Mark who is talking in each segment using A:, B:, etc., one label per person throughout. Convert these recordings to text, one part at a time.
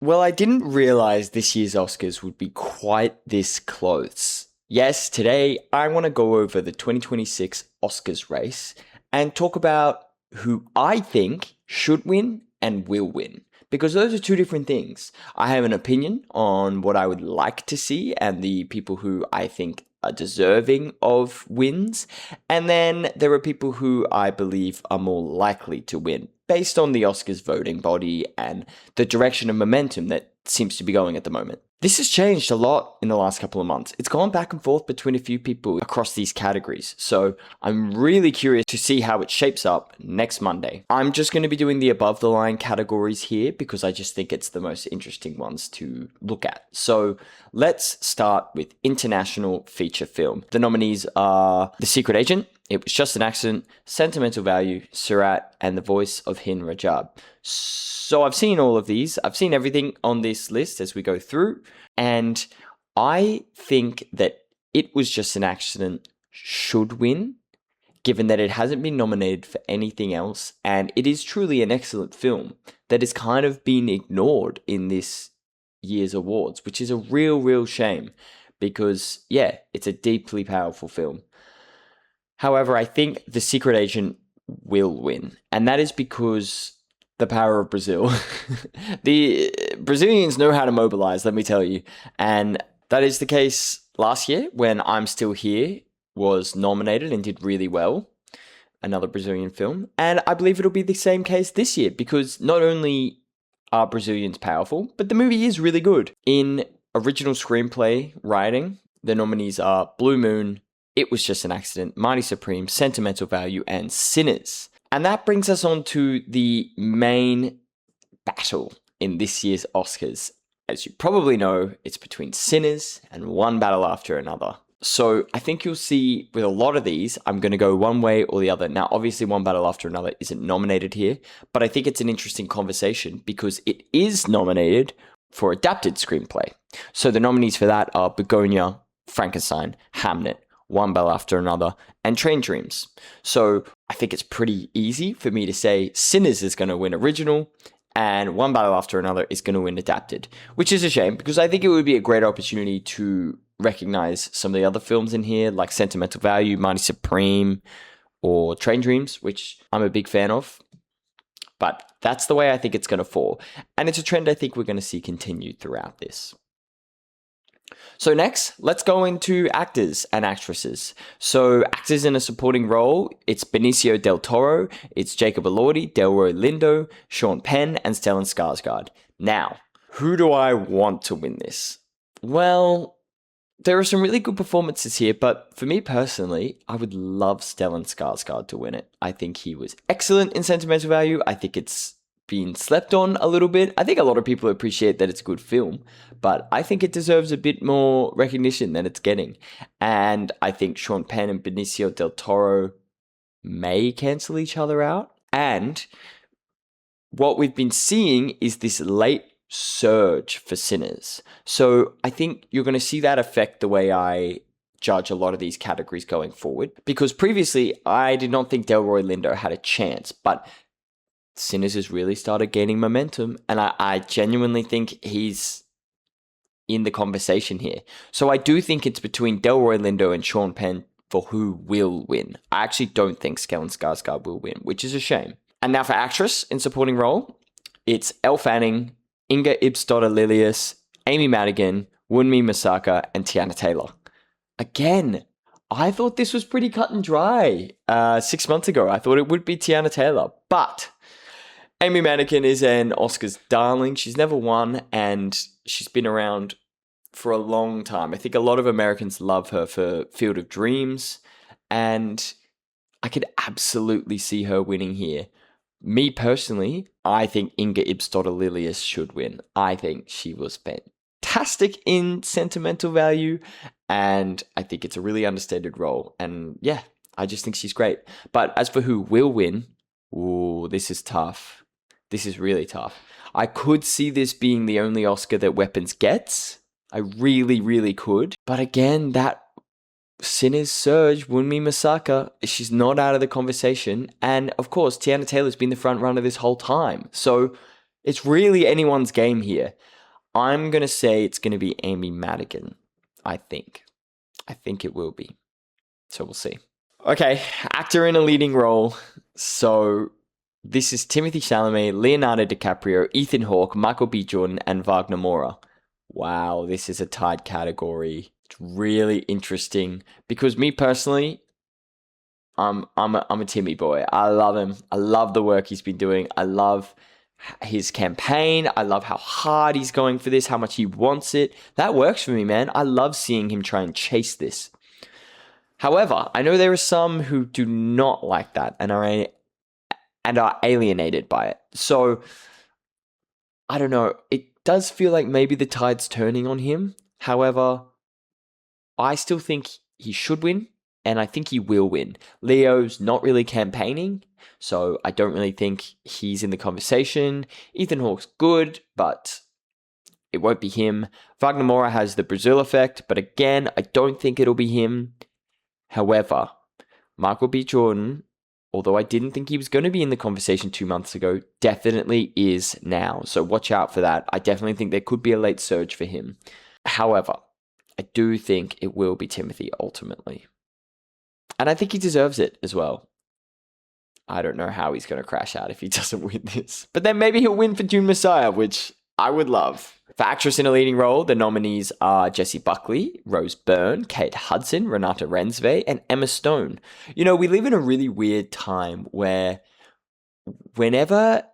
A: Well, I didn't realize this year's Oscars would be quite this close. Yes, today I want to go over the 2026 Oscars race and talk about who I think should win and will win. Because those are two different things. I have an opinion on what I would like to see and the people who I think are deserving of wins. And then there are people who I believe are more likely to win based on the Oscars voting body and the direction of momentum that seems to be going at the moment. This has changed a lot in the last couple of months. It's gone back and forth between a few people across these categories. So I'm really curious to see how it shapes up next Monday. I'm just going to be doing the above the line categories here because I just think it's the most interesting ones to look at. So let's start with international feature film. The nominees are The Secret Agent, It Was Just an Accident, Sentimental Value, Surat, and The Voice of Hin Rajab. So I've seen all of these. I've seen everything on this list as we go through. And I think that It Was Just an Accident should win, given that it hasn't been nominated for anything else. And it is truly an excellent film that has kind of been ignored in this year's awards, which is a real shame because, yeah, it's a deeply powerful film. However, I think The Secret Agent will win. And that is because the power of Brazil. The Brazilians know how to mobilize, let me tell you. And that is the case last year when I'm Still Here was nominated and did really well. Another Brazilian film. And I believe it'll be the same case this year because not only are Brazilians powerful, but the movie is really good. In original screenplay writing, the nominees are Blue Moon, It Was Just an Accident, Mighty Supreme, Sentimental Value, and Sinners. And that brings us on to the main battle in this year's Oscars. As you probably know, it's between Sinners and One Battle After Another. So I think you'll see with a lot of these, I'm going to go one way or the other. Now, obviously, One Battle After Another isn't nominated here, but I think it's an interesting conversation because it is nominated for adapted screenplay. So the nominees for that are Begonia, Frankenstein, Hamnet, One Battle After Another, and Train Dreams. So I think it's pretty easy for me to say Sinners is going to win original and One Battle After Another is going to win adapted, which is a shame because I think it would be a great opportunity to recognize some of the other films in here like Sentimental Value, Mighty Supreme, or Train Dreams, which I'm a big fan of. But that's the way I think it's going to fall. And it's a trend I think we're going to see continued throughout this. So next, let's go into actors and actresses. So actors in a supporting role, it's Benicio del Toro, it's Jacob Elordi, Delroy Lindo, Sean Penn, and Stellan Skarsgård. Now, who do I want to win this? Well, there are some really good performances here, but for me personally, I would love Stellan Skarsgård to win it. I think he was excellent in Sentimental Value. I think it's been slept on a little bit. I think a lot of people appreciate that it's a good film, but I think it deserves a bit more recognition than it's getting. And I think Sean Penn and Benicio del Toro may cancel each other out. And what we've been seeing is this late surge for Sinners. So I think you're going to see that affect the way I judge a lot of these categories going forward. Because previously, I did not think Delroy Lindo had a chance, but Sinners has really started gaining momentum, and I genuinely think he's in the conversation here. So I do think it's between Delroy Lindo and Sean Penn for who will win. I actually don't think Stellan Skarsgård will win, which is a shame. And now for actress in supporting role, it's Elle Fanning, Inga Ipsdotter Lilius, Amy Madigan, Wunmi Masaka, and Tiana Taylor. Again, I thought this was pretty cut and dry 6 months ago. I thought it would be Tiana Taylor, but Amy Madigan is an Oscars darling. She's never won, and she's been around for a long time. I think a lot of Americans love her for Field of Dreams, and I could absolutely see her winning here. Me personally, I think Inga Ipsdotter Lilius should win. I think she was fantastic in Sentimental Value, and I think it's a really understated role. And yeah, I just think she's great. But as for who will win, ooh, this is tough. This is really tough. I could see this being the only Oscar that Weapons gets. I really could. But again, that Sinners surge, Wunmi Masaka, she's not out of the conversation. And of course, Tiana Taylor's been the front runner this whole time. So It's really anyone's game here. I'm going to say it's going to be Amy Madigan, I think. I think it will be. So we'll see. Okay, actor in a leading role. So this is Timothée Chalamet, Leonardo DiCaprio, Ethan Hawke, Michael B. Jordan, and Wagner Moura. Wow, this is a tight category. It's really interesting because me personally, I'm a Timmy boy. I love him. I love the work he's been doing. I love his campaign. I love how hard he's going for this, how much he wants it. That works for me, man. I love seeing him try and chase this. However, I know there are some who do not like that and are alienated by it. So I don't know. It does feel like maybe the tide's turning on him. However, I still think he should win, and I think he will win. Leo's not really campaigning, so I don't really think he's in the conversation. Ethan Hawke's good, but it won't be him. Wagner Moura has the Brazil effect, but again, I don't think it'll be him. However, Michael B. Jordan, although I didn't think he was going to be in the conversation 2 months ago, definitely is now. So watch out for that. I definitely think there could be a late surge for him. However, I do think it will be Timothée ultimately. And I think he deserves it as well. I don't know how he's going to crash out if he doesn't win this. But then maybe he'll win for Dune Messiah, which I would love. For actress in a leading role, the nominees are Jessie Buckley, Rose Byrne, Kate Hudson, Renata Rensve, and Emma Stone. You know, we live in a really weird time where whenever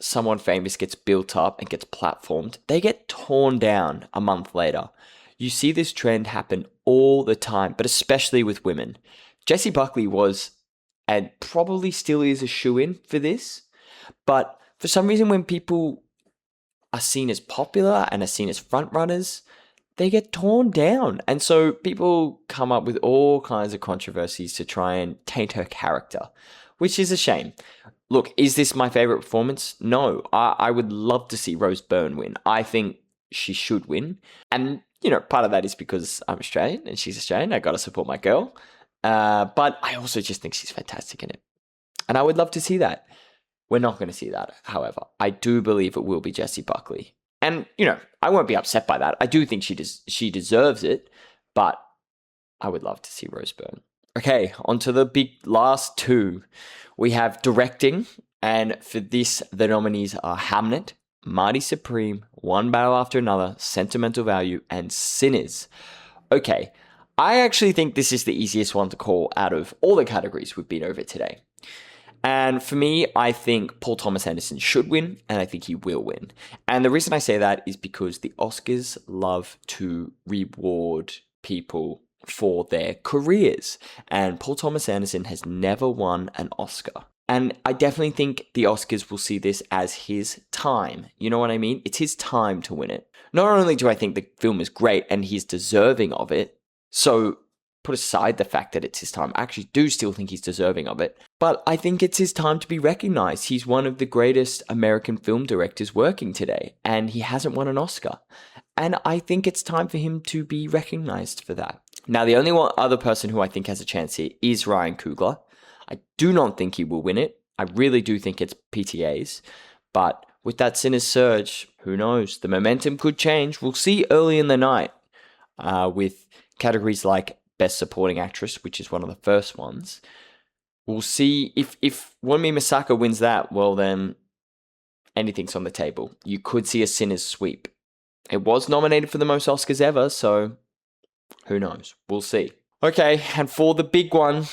A: someone famous gets built up and gets platformed, they get torn down a month later. You see this trend happen all the time, but especially with women. Jessie Buckley was, and probably still is, a shoo-in for this. But for some reason, when people are seen as popular and are seen as frontrunners, they get torn down. And so people come up with all kinds of controversies to try and taint her character, which is a shame. Look, is this my favorite performance? No, I would love to see Rose Byrne win. I think she should win. And, you know, part of that is because I'm Australian and she's Australian. I got to support my girl. But I also just think she's fantastic in it. And I would love to see that. We're not going to see that, however. I do believe it will be Jessie Buckley. And, you know, I won't be upset by that. I do think she deserves it, but I would love to see Rose Byrne. Okay, on to the big last two. We have directing, and for this, the nominees are Hamnet, Marty Supreme, One Battle After Another, Sentimental Value, and Sinners. Okay, I actually think this is the easiest one to call out of all the categories we've been over today. And for me, I think Paul Thomas Anderson should win, and I think he will win. And the reason I say that is because the Oscars love to reward people for their careers. And Paul Thomas Anderson has never won an Oscar. And I definitely think the Oscars will see this as his time. You know what I mean? It's his time to win it. Not only do I think the film is great and he's deserving of it, so put aside the fact that it's his time. I actually do still think he's deserving of it. But I think it's his time to be recognized. He's one of the greatest American film directors working today, and he hasn't won an Oscar. And I think it's time for him to be recognized for that. Now, the only other person who I think has a chance here is Ryan Coogler. I do not think he will win it. I really do think it's PTA's. But with that Sinners surge, who knows? The momentum could change. We'll see early in the night with categories like Best Supporting Actress, which is one of the first ones. We'll see if Wunmi Masako wins that, well then anything's on the table. You could see a Sinners sweep. It was nominated for the most Oscars ever, so who knows? We'll see. Okay, and for the big one,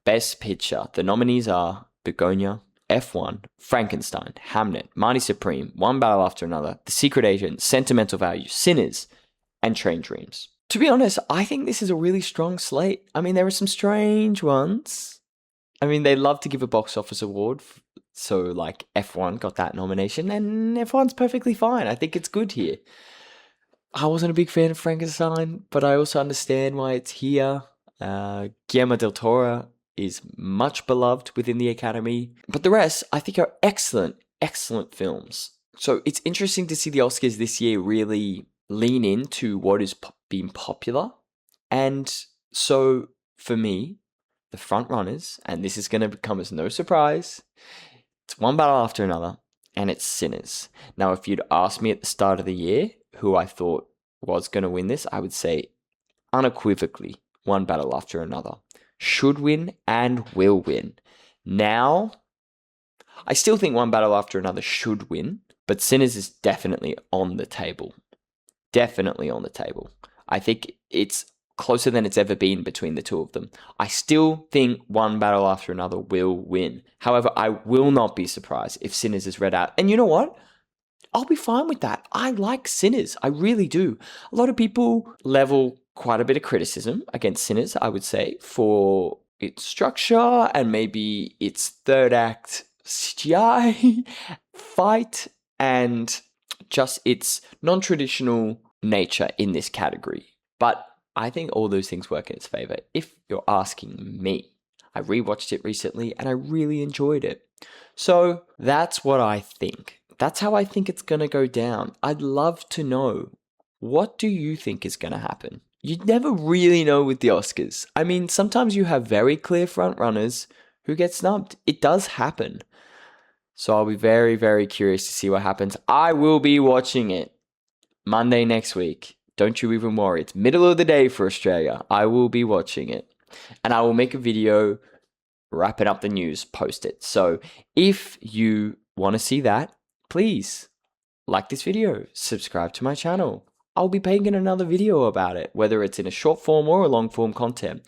A: Best Picture, the nominees are Begonia, F1, Frankenstein, Hamnet, Marty Supreme, One Battle After Another, The Secret Agent, Sentimental Value, Sinners, and Train Dreams. To be honest, I think this is a really strong slate. I mean, there are some strange ones. I mean, they love to give a box office award. So, like, F1 got that nomination, and F1's perfectly fine. I think it's good here. I wasn't a big fan of Frankenstein, but I also understand why it's here. Guillermo del Toro is much beloved within the Academy. But the rest, I think, are excellent, excellent films. So, it's interesting to see the Oscars this year really lean into what is being popular. And so for me, the front runners, and this is going to come as no surprise, it's One Battle After Another, and it's Sinners. Now, if you'd asked me at the start of the year who I thought was going to win this, I would say unequivocally One Battle After Another. Should win and will win. Now, I still think One Battle After Another should win, but Sinners is definitely on the table. Definitely on the table. I think it's closer than it's ever been between the two of them. I still think One Battle After Another will win. However, I will not be surprised if Sinners is read out. And you know what? I'll be fine with that. I like Sinners. I really do. A lot of people level quite a bit of criticism against Sinners, I would say, for its structure and maybe its third act CGI fight and just its non-traditional nature in this category. But I think all those things work in its favor. If you're asking me, I rewatched it recently and I really enjoyed it. So that's what I think. That's how I think it's going to go down. I'd love to know, what do you think is going to happen? You'd never really know with the Oscars. I mean, sometimes you have very clear front runners who get snubbed. It does happen. So I'll be very, very curious to see what happens. I will be watching it Monday next week. Don't you even worry. It's middle of the day for Australia. I will be watching it. And I will make a video wrapping up the news, post it. So if you want to see that, please like this video, subscribe to my channel. I'll be making another video about it, whether it's in a short form or a long form content.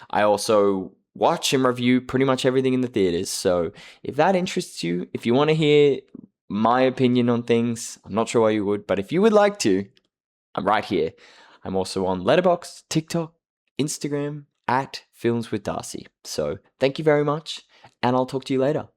A: I also watch and review pretty much everything in the theaters. So if that interests you, if you want to hear my opinion on things, I'm not sure why you would, but if you would like to, I'm right here. I'm also on Letterboxd, TikTok, Instagram, @FilmsWithDarcy. So thank you very much, and I'll talk to you later.